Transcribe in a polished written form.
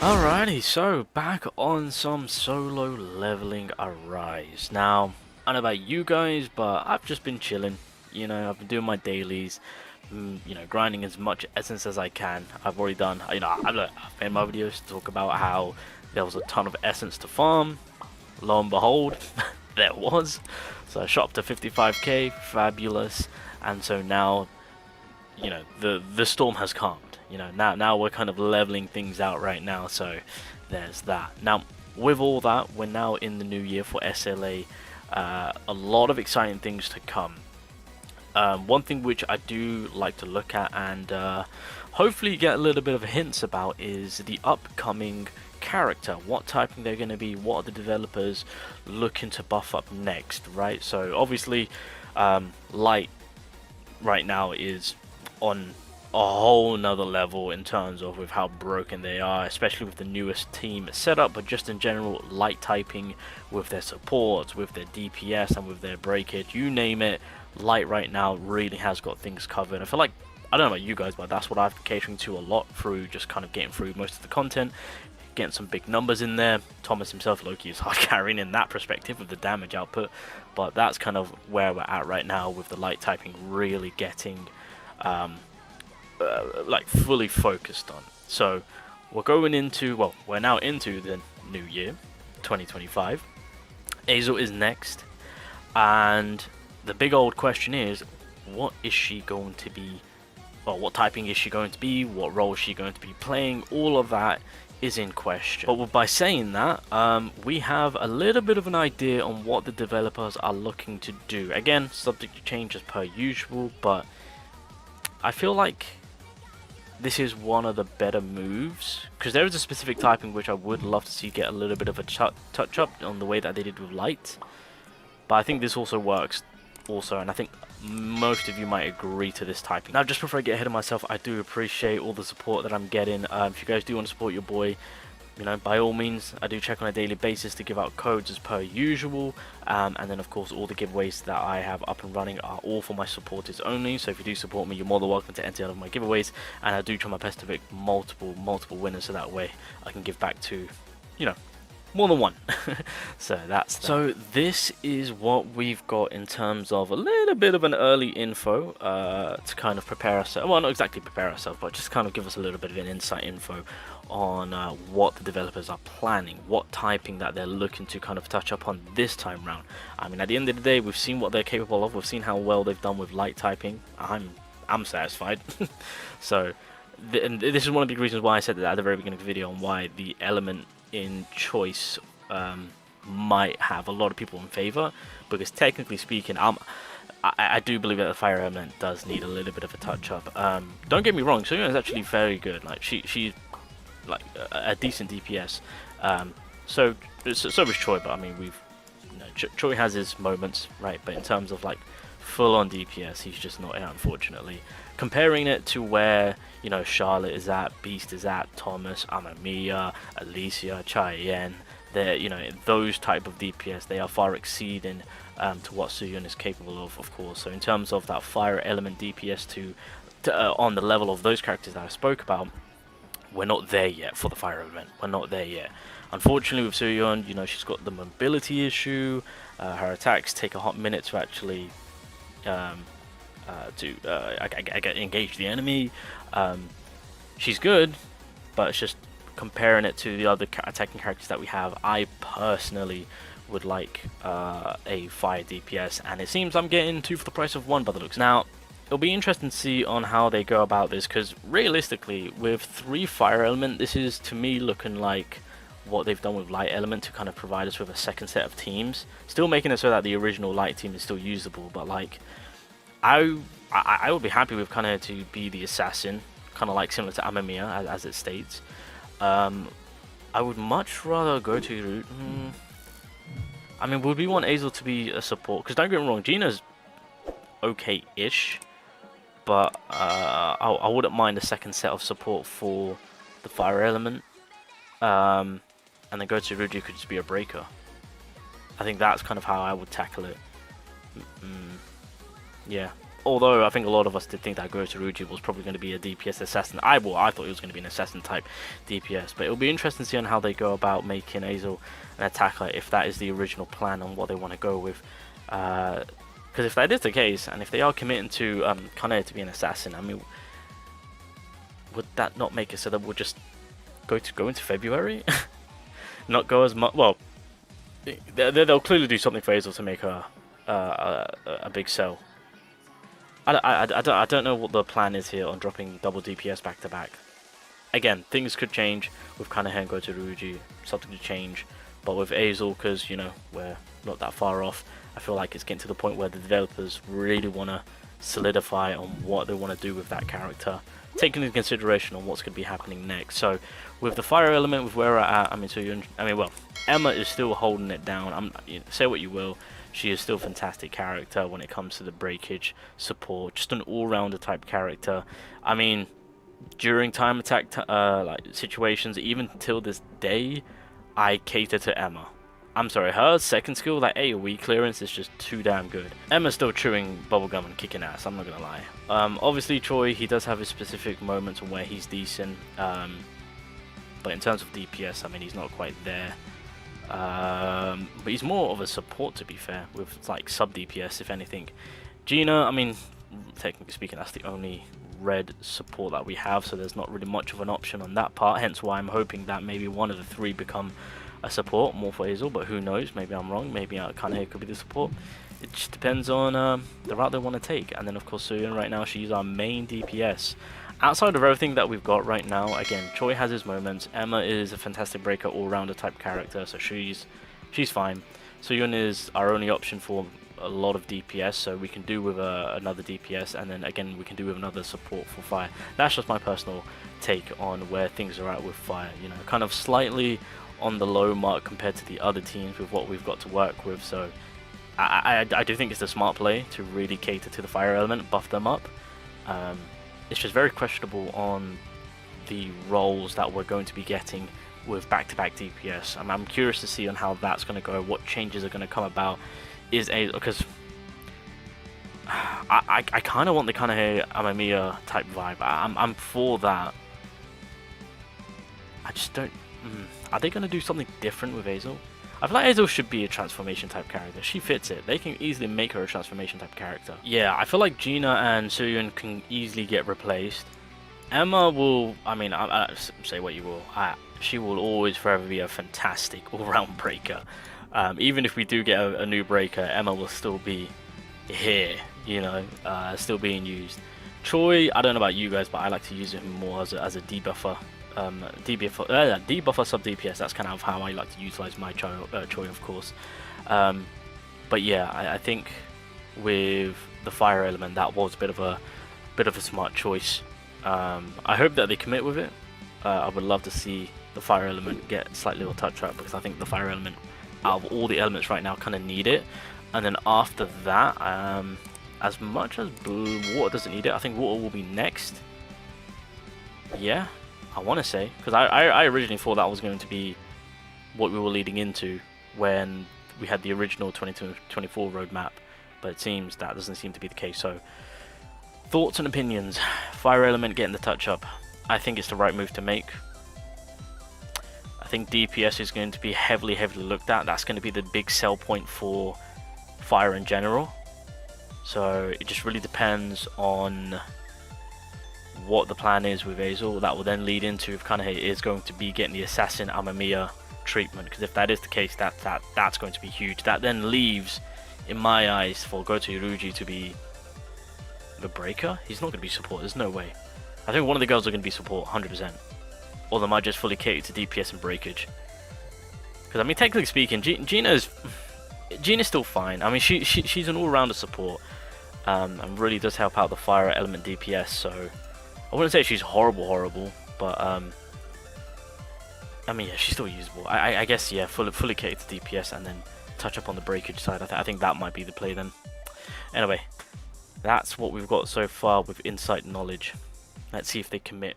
Alrighty, so back on some solo leveling Arise. Now, I don't know about you guys, but I've just been chilling. You know, I've been doing my dailies, grinding as much essence as I can. I've already done, I've made my videos to talk about how there was a ton of essence to farm. Lo and behold, there was. So I shot up to 55k, fabulous. And so now, the storm has calmed. Now we're kind of leveling things out right now, so there's that. Now, with all that, we're now in the new year for SLA. A lot of exciting things to come. One thing which I do like to look at and hopefully get a little bit of hints about is the upcoming character. What typing they're going to be, what are the developers looking to buff up next, right? So obviously, Light right now is on a whole nother level in terms of with how broken they are, especially with the newest team setup, but just in general, Light typing with their support, with their DPS and with their breakage, you name it, Light right now really has got things covered. I feel like, I don't know about you guys, but that's what I've been catering to a lot through just kind of getting through most of the content, getting some big numbers in there. Thomas himself, Loki, is hard carrying in that perspective of the damage output, but that's kind of where we're at right now with the Light typing really getting like fully focused on. So we're going into, well, we're now into the new year 2025. ESIL is next, and the big old question is, what is she going to be, or what typing is she going to be, what role is she going to be playing? All of that is in question. But by saying that, we have a little bit of an idea on what the developers are looking to do. Again, subject to change as per usual, but I feel like this is one of the better moves, because there is a specific typing which I would love to see get a little bit of a touch up on the way that they did with Light, but I think this also works also, and I think most of you might agree to this typing. Now, just before I get ahead of myself, I do appreciate all the support that I'm getting. If you guys do want to support your boy, by all means, I do check on a daily basis to give out codes as per usual, and then of course all the giveaways that I have up and running are all for my supporters only. So if you do support me, you're more than welcome to enter out of my giveaways, and I do try my best to pick multiple winners, so that way I can give back to, more than one. So that's that. So this is what we've got in terms of a little bit of an early info to kind of prepare ourselves. Well, not exactly prepare ourselves, but just kind of give us a little bit of an insight info on what the developers are planning, what typing that they're looking to kind of touch up on this time round. I mean, at the end of the day, we've seen what they're capable of. We've seen how well they've done with Light typing. I'm satisfied. So and this is one of the big reasons why I said that at the very beginning of the video, on why the element in choice might have a lot of people in favor, because technically speaking, I do believe that the fire element does need a little bit of a touch up. Don't get me wrong, Soyeon is actually very good. Like she's like a decent DPS. So is Choi, but I mean Choi has his moments, right? But in terms of like full on DPS, he's just not it, unfortunately. Comparing it to where Charlotte is at, Beast is at, Thomas, Amamiya, Alicia, Cheyenne, they're those type of DPS, they are far exceeding to what Soyeon is capable of course. So in terms of that fire element DPS to on the level of those characters that I spoke about, we're not there yet for the fire element. We're not there yet. Unfortunately, with Soyeon, she's got the mobility issue. Her attacks take a hot minute to actually engage the enemy. She's good, but it's just comparing it to the other attacking characters that we have. I personally would like a fire DPS, and it seems I'm getting two for the price of one by the looks. Now, it'll be interesting to see on how they go about this, because realistically, with 3 fire element, this is to me looking like what they've done with light element to kind of provide us with a second set of teams, still making it so that the original light team is still usable. But like, I would be happy with kind of to be the assassin, kind of like similar to Amamiya as it states. I would much rather go to route. I mean, would we want ESIL to be a support? Because don't get me wrong, Gina's okay-ish, but I wouldn't mind a second set of support for the fire element. And then go to Rudy could just be a breaker. I think that's kind of how I would tackle it. Yeah, although I think a lot of us did think that Gotoruji was probably going to be a DPS assassin. I thought he was going to be an assassin type DPS, but it'll be interesting to see on how they go about making ESIL an attacker, if that is the original plan on what they want to go with. Because if that is the case, and if they are committing to Kane to be an assassin, I mean, would that not make it so that we'll just go into February? Not go as much. Well, they'll clearly do something for ESIL to make a big sell. I don't know what the plan is here on dropping double DPS back to back. Again, things could change with Kanahe and Gotoruji, something to change. But with ESIL, because, you know, we're not that far off, I feel like it's getting to the point where the developers really want to solidify on what they want to do with that character, taking into consideration on what's going to be happening next. So with the fire element, with where we're at, well, Emma is still holding it down. Say what you will, she is still a fantastic character when it comes to the breakage support, just an all-rounder type character. I mean, during time attack like situations, even till this day, I cater to Emma. I'm sorry, her second skill, like AoE clearance, is just too damn good. Emma's still chewing bubblegum and kicking ass, I'm not gonna lie. Obviously Choi, he does have his specific moments where he's decent, but in terms of DPS, I mean, he's not quite there. But he's more of a support, to be fair, with like sub DPS, if anything. Gina, I mean, technically speaking, that's the only red support that we have, so there's not really much of an option on that part, hence why I'm hoping that maybe one of the three become a support, more for ESIL, but who knows, maybe I'm wrong, maybe Kanahe could be the support. It just depends on the route they want to take. And then of course Suyun right now, she's our main DPS. Outside of everything that we've got right now, again, Choi has his moments, Emma is a fantastic breaker, all-rounder type character, so she's fine. Suyun is our only option for a lot of DPS, so we can do with another DPS, and then again we can do with another support for fire. That's just my personal take on where things are at with fire, you know, kind of slightly on the low mark compared to the other teams with what we've got to work with. So I do think it's a smart play to really cater to the fire element, buff them up. It's just very questionable on the roles that we're going to be getting with back-to-back DPS. I'm curious to see on how that's going to go, what changes are going to come about. Because I kind of want the Kanahe Amamiya type vibe. I'm for that. I just don't. Are they going to do something different with ESIL? I feel like ESIL should be a transformation type character. She fits it. They can easily make her a transformation type character. Yeah, I feel like Gina and Suyun can easily get replaced. Emma will, I mean, say what you will, she will always forever be a fantastic all-round breaker. Even if we do get a new breaker, Emma will still be here, you know, still being used. Choi, I don't know about you guys, but I like to use him more as a debuffer. Debuffer sub DPS, that's kind of how I like to utilize my Choi, of course. But yeah, I think with the fire element, that was a bit of a smart choice. I hope that they commit with it. I would love to see the fire element get slightly little touch up, because I think the fire element, out of all the elements right now, kind of need it. And then after that, as much as water doesn't need it, I think water will be next. Yeah, I want to say, because I originally thought that was going to be what we were leading into when we had the original 2024 roadmap, but it seems that doesn't seem to be the case. So thoughts and opinions. Fire element getting the touch up, I think it's the right move to make. I think DPS is going to be heavily looked at. That's going to be the big sell point for fire in general. So it just really depends on what the plan is with ESIL. That will then lead into if Kanahe is going to be getting the assassin Amamiya treatment, because if that is the case, that's going to be huge. That then leaves, in my eyes, for Gotoruji to be the breaker. He's not going to be support, there's no way. I think one of the girls are going to be support 100%, or they might just fully cater to DPS and breakage. Because I mean, technically speaking, Gina's still fine. I mean, she's an all-rounder support, and really does help out the fire element DPS. So I wouldn't say she's horrible, but I mean, yeah, she's still usable. I guess, yeah, fully catered to DPS and then touch up on the breakage side. I think that might be the play then. Anyway, that's what we've got so far with insight knowledge. Let's see if they commit.